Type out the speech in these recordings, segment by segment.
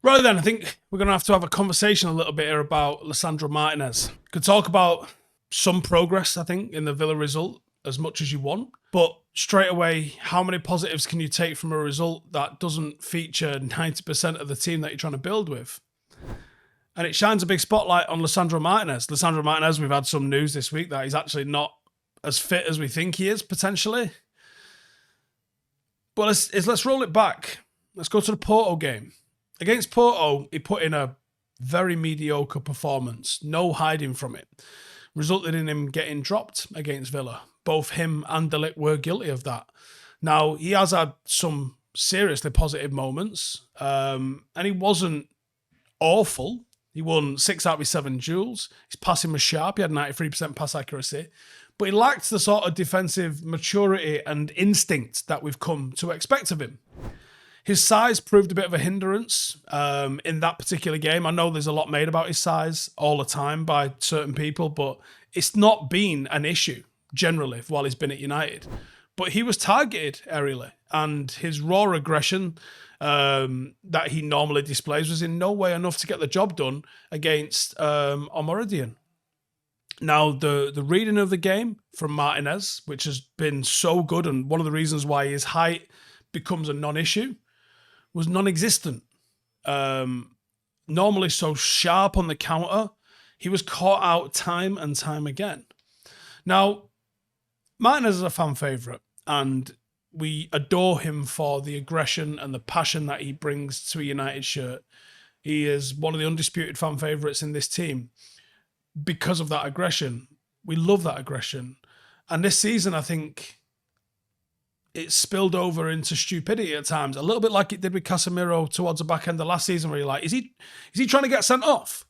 Right then, I think we're going to have a conversation a little bit here about Lisandro Martinez. Could talk about some progress, I think, in the Villa result as much as you want. But straight away, how many positives can you take from a result that doesn't feature 90% of the team that you're trying to build with? And it shines a big spotlight on Lisandro Martinez. Lisandro Martinez, we've had some news this week that he's actually not as fit as we think he is, potentially. But let's roll it back. Let's go to the Porto game. Against Porto, he put in a very mediocre performance, no hiding from it, resulted in him getting dropped against Villa. Both him and De Ligt were guilty of that. Now, he has had some seriously positive moments, and he wasn't awful. He won 6 out of his 7 duels. His passing was sharp. He had 93% pass accuracy. But he lacked the sort of defensive maturity and instinct that we've come to expect of him. His size proved a bit of a hindrance in that particular game. I know there's a lot made about his size all the time by certain people, but it's not been an issue generally while he's been at United. But he was targeted aerially, and his raw aggression that he normally displays was in no way enough to get the job done against Omoradian. Now, the reading of the game from Martinez, which has been so good, and one of the reasons why his height becomes a non-issue, was non-existent. Normally so sharp on the counter, he was caught out time and time again. Now, Martinez is a fan favourite, and we adore him for the aggression and the passion that he brings to a United shirt. He is one of the undisputed fan favourites in this team because of that aggression. We love that aggression. And this season, I think it spilled over into stupidity at times, a little bit like it did with Casemiro towards the back end of last season, where you're like, is he trying to get sent off?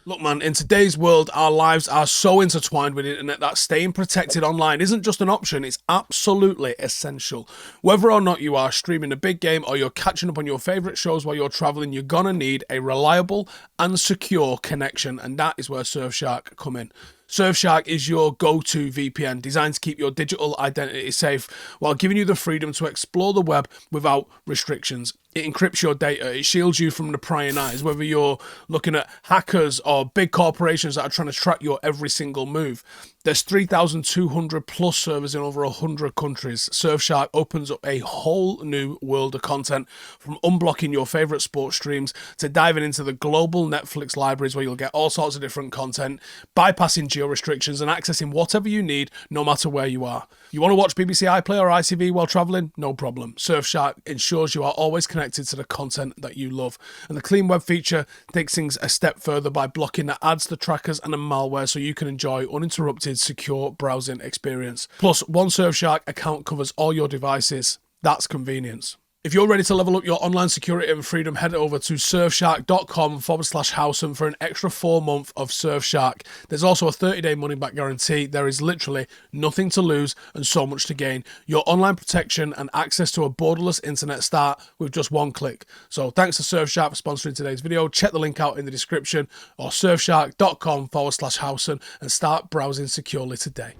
Look, man, in today's world, our lives are so intertwined with the internet that staying protected online isn't just an option, it's absolutely essential. Whether or not you are streaming a big game or you're catching up on your favourite shows while you're travelling, you're gonna need a reliable and secure connection, and that is where Surfshark come in. Surfshark is your go-to VPN designed to keep your digital identity safe while giving you the freedom to explore the web without restrictions. It encrypts your data. It shields you from the prying eyes, whether you're looking at hackers or big corporations that are trying to track your every single move. There's 3,200 plus servers in over 100 countries. Surfshark opens up a whole new world of content, from unblocking your favourite sports streams to diving into the global Netflix libraries where you'll get all sorts of different content, bypassing geo restrictions and accessing whatever you need no matter where you are. You want to watch BBC iPlayer or ITV while travelling? No problem. Surfshark ensures you are always connected to the content that you love. And the clean web feature takes things a step further by blocking the ads, the trackers and the malware so you can enjoy uninterrupted, secure browsing experience. Plus, one Surfshark account covers all your devices. That's convenience. If you're ready to level up your online security and freedom, head over to surfshark.com/Howson for an extra 4 months of Surfshark. There's also a 30-day money-back guarantee. There is literally nothing to lose and so much to gain. Your online protection and access to a borderless internet start with just one click. So thanks to Surfshark for sponsoring today's video. Check the link out in the description or surfshark.com/Howson and start browsing securely today.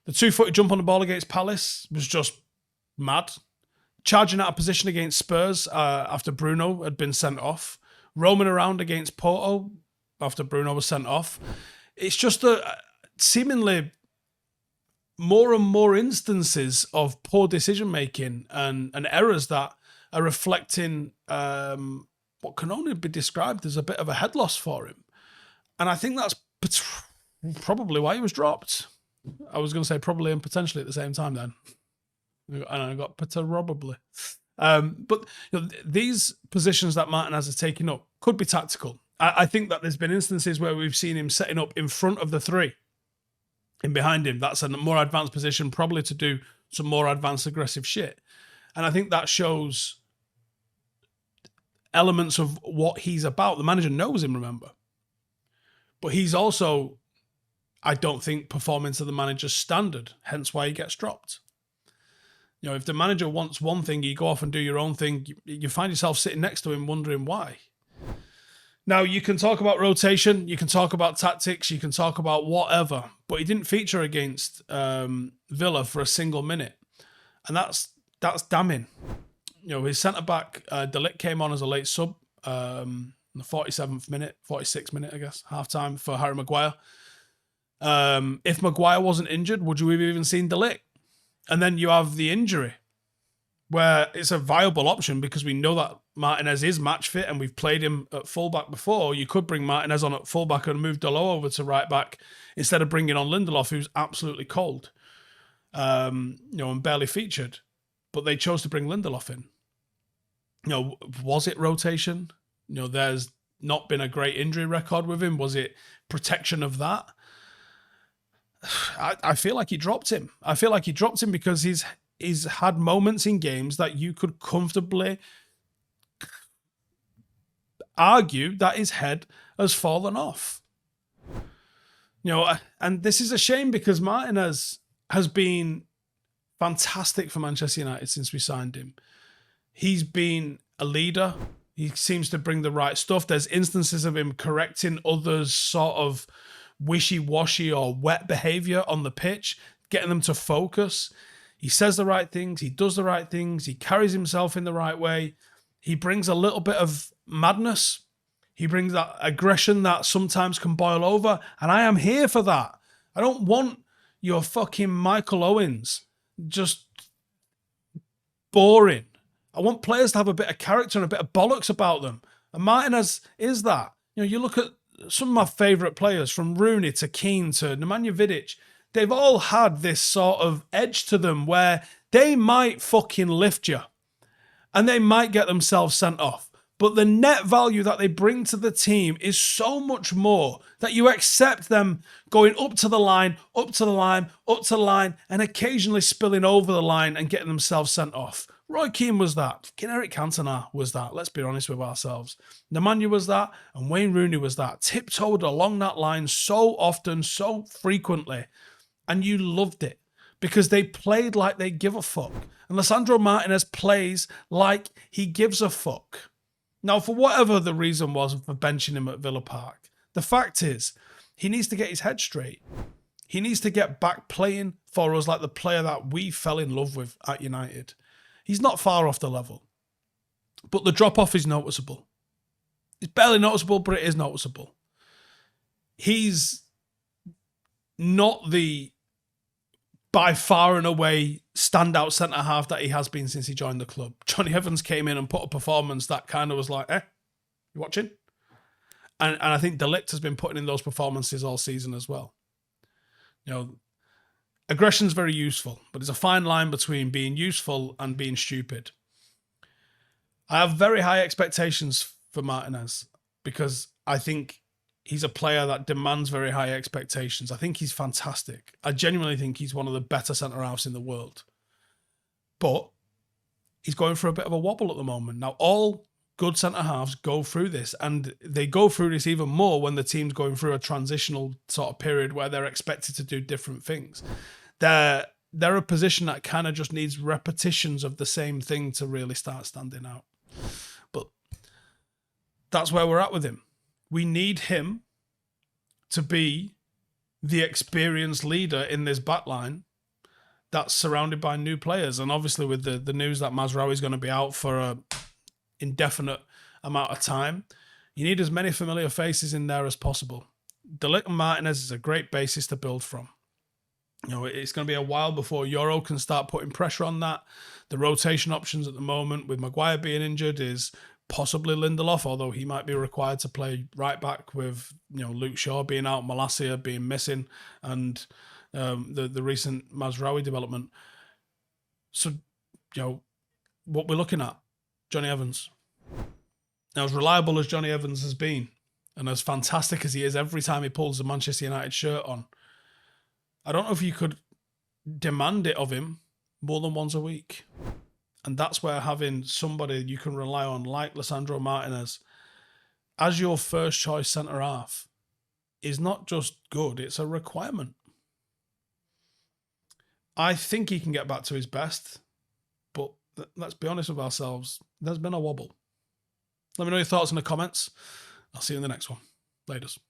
The two-footed jump on the ball against Palace was just mad. Charging out of position against Spurs after Bruno had been sent off. Roaming around against Porto after Bruno was sent off. It's just seemingly more and more instances of poor decision-making and errors that are reflecting what can only be described as a bit of a head loss for him. And I think that's probably why he was dropped. I was going to say probably and potentially at the same time then. And I got probably. But these positions that Martinez has taken up could be tactical. I think that there's been instances where we've seen him setting up in front of the three and behind him. That's a more advanced position, probably to do some more advanced aggressive shit. And I think that shows elements of what he's about. The manager knows him, remember. But he's also, I don't think, performing to the manager's standard, hence why he gets dropped. If the manager wants one thing, you go off and do your own thing, you find yourself sitting next to him wondering why. Now, you can talk about rotation, you can talk about tactics, you can talk about whatever, but he didn't feature against Villa for a single minute. And that's damning. His centre-back, De Ligt, came on as a late sub. the 47th minute, 46th minute, I guess, half time for Harry Maguire. If Maguire wasn't injured, would you have even seen De Ligt? And then you have the injury, where it's a viable option because we know that Martinez is match fit and we've played him at fullback before. You could bring Martinez on at fullback and move Dalot over to right back instead of bringing on Lindelof, who's absolutely cold, and barely featured. But they chose to bring Lindelof in. Was it rotation? There's not been a great injury record with him. Was it protection of that? I feel like he dropped him. I feel like he dropped him because he's had moments in games that you could comfortably argue that his head has fallen off. And this is a shame because Martinez has been fantastic for Manchester United since we signed him. He's been a leader. He seems to bring the right stuff. There's instances of him correcting others' sort of wishy-washy or wet behavior on the pitch, getting them to focus. He says the right things. He does the right things. He carries himself in the right way. He brings a little bit of madness. He brings that aggression that sometimes can boil over. And I am here for that. I don't want your fucking Michael Owens just boring. I want players to have a bit of character and a bit of bollocks about them. And Martinez is that. You look at some of my favourite players, from Rooney to Keane to Nemanja Vidic. They've all had this sort of edge to them where they might fucking lift you and they might get themselves sent off. But the net value that they bring to the team is so much more that you accept them going up to the line, up to the line, up to the line, and occasionally spilling over the line and getting themselves sent off. Roy Keane was that. Eric Cantona was that. Let's be honest with ourselves. Nemanja was that, and Wayne Rooney was that. Tiptoed along that line so often, so frequently, and you loved it because they played like they give a fuck. And Lisandro Martinez plays like he gives a fuck. Now, for whatever the reason was for benching him at Villa Park, the fact is he needs to get his head straight. He needs to get back playing for us like the player that we fell in love with at United. He's not far off the level, but the drop-off is noticeable. It's barely noticeable, but it is noticeable. He's not the, by far and away, standout centre-half that he has been since he joined the club. Johnny Evans came in and put a performance that kind of was like, you watching? And I think De Ligt has been putting in those performances all season as well. Aggression's very useful, but there's a fine line between being useful and being stupid. I have very high expectations for Martinez because I think he's a player that demands very high expectations. I think he's fantastic. I genuinely think he's one of the better centre-halves in the world. But he's going through a bit of a wobble at the moment. Now, all good centre-halves go through this, and they go through this even more when the team's going through a transitional sort of period where they're expected to do different things. They're a position that kind of just needs repetitions of the same thing to really start standing out. But that's where we're at with him. We need him to be the experienced leader in this backline that's surrounded by new players. And obviously with the news that Mazraoui is going to be out for an indefinite amount of time, you need as many familiar faces in there as possible. De Ligt and Martinez is a great basis to build from. It's going to be a while before Euro can start putting pressure on that. The rotation options at the moment, with Maguire being injured, is possibly Lindelof, although he might be required to play right back with Luke Shaw being out, Malacia being missing, and the recent Mazraoui development. So, what we're looking at, Johnny Evans. Now, as reliable as Johnny Evans has been, and as fantastic as he is every time he pulls the Manchester United shirt on, I don't know if you could demand it of him more than once a week. And that's where having somebody you can rely on, like Lisandro Martinez, as your first choice centre-half is not just good, it's a requirement. I think he can get back to his best, but let's be honest with ourselves, there's been a wobble. Let me know your thoughts in the comments. I'll see you in the next one. Laters.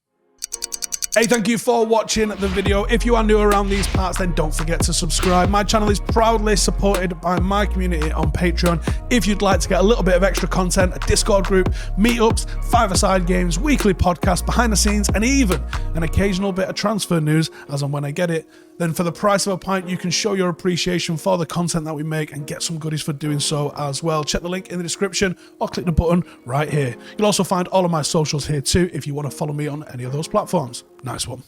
Hey, thank you for watching the video. If you are new around these parts, then don't forget to subscribe. My channel is proudly supported by my community on Patreon. If you'd like to get a little bit of extra content, a Discord group, meetups, five-a-side games, weekly podcasts, behind the scenes, and even an occasional bit of transfer news as and when I get it, then for the price of a pint, you can show your appreciation for the content that we make and get some goodies for doing so as well. Check the link in the description or click the button right here. You'll also find all of my socials here too if you want to follow me on any of those platforms. Nice one.